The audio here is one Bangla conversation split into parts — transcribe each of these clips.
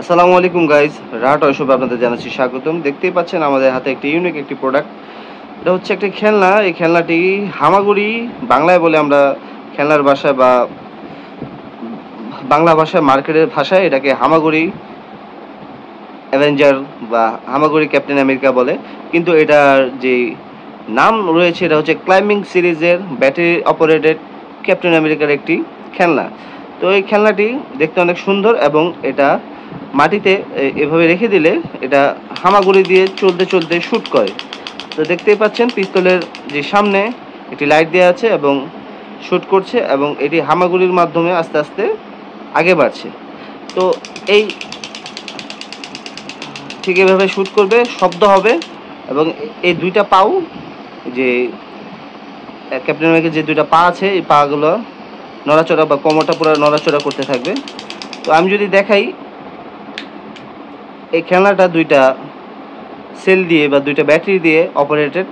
আসসালামু আলাইকুম গাইজ, রাহাট ওয়ার্কশপে আপনাদের জানাচ্ছি স্বাগতম। দেখতেই পাচ্ছেন আমাদের হাতে একটি ইউনিক একটি প্রোডাক্ট। এটা হচ্ছে একটি খেলনা। এই খেলনাটি হামাগুড়ি বাংলায় বলে আমরা, খেলনার ভাষায় বা বাংলা ভাষায়, মার্কেটের ভাষায় এটাকে হামাগুড়ি অ্যাভেঞ্জার বা হামাগুড়ি ক্যাপ্টেন আমেরিকা বলে। কিন্তু এটার যে নাম রয়েছে এটা হচ্ছে ক্লাইম্বিং সিরিজের ব্যাটারি অপারেটেড ক্যাপ্টেন আমেরিকার একটি খেলনা। তো এই খেলনাটি দেখতে অনেক সুন্দর এবং এটা মাটিতে এভাবে রেখে দিলে এটা হামাগুড়ি দিয়ে চলতে চলতে শ্যুট করে। তো দেখতেই পাচ্ছেন পিস্তলের যে সামনে একটি লাইট দেওয়া আছে এবং শ্যুট করছে এবং এটি হামাগুড়ির মাধ্যমে আস্তে আস্তে আগে বাড়ছে। তো এই ঠিক এভাবে শ্যুট করবে, শব্দ হবে এবং এই দুইটা পাও, যে ক্যাপ্টেন আমেরিকার যে দুইটা পা আছে, এই পাগুলো নড়াচড়া বা কোমরটা পুরো নড়াচড়া করতে থাকবে। তো আমি যদি দেখাই, এই খেলনাটা দুইটা সেল দিয়ে বা দুইটা ব্যাটারি দিয়ে অপারেটেড।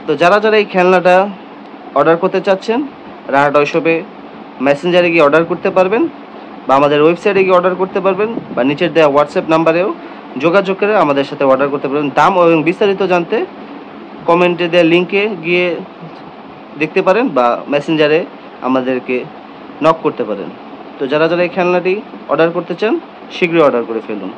তো যারা যারা এই খেলনাটা অর্ডার করতে চাচ্ছেন, রাহাট ওয়ার্কশপে মেসেঞ্জারে গিয়ে অর্ডার করতে পারবেন বা আমাদের ওয়েবসাইটে গিয়ে অর্ডার করতে পারবেন বা নিচের দেওয়া হোয়াটসঅ্যাপ নাম্বারেও যোগাযোগ করে আমাদের সাথে অর্ডার করতে পারবেন। দাম এবং বিস্তারিত জানতে কমেন্টে দেওয়া লিঙ্কে গিয়ে দেখতে পারেন বা মেসেঞ্জারে আমাদেরকে নক করতে পারেন। তো যারা যারা এই খেলনাটি অর্ডার করতে চান শীঘ্রই অর্ডার করে ফেলুন।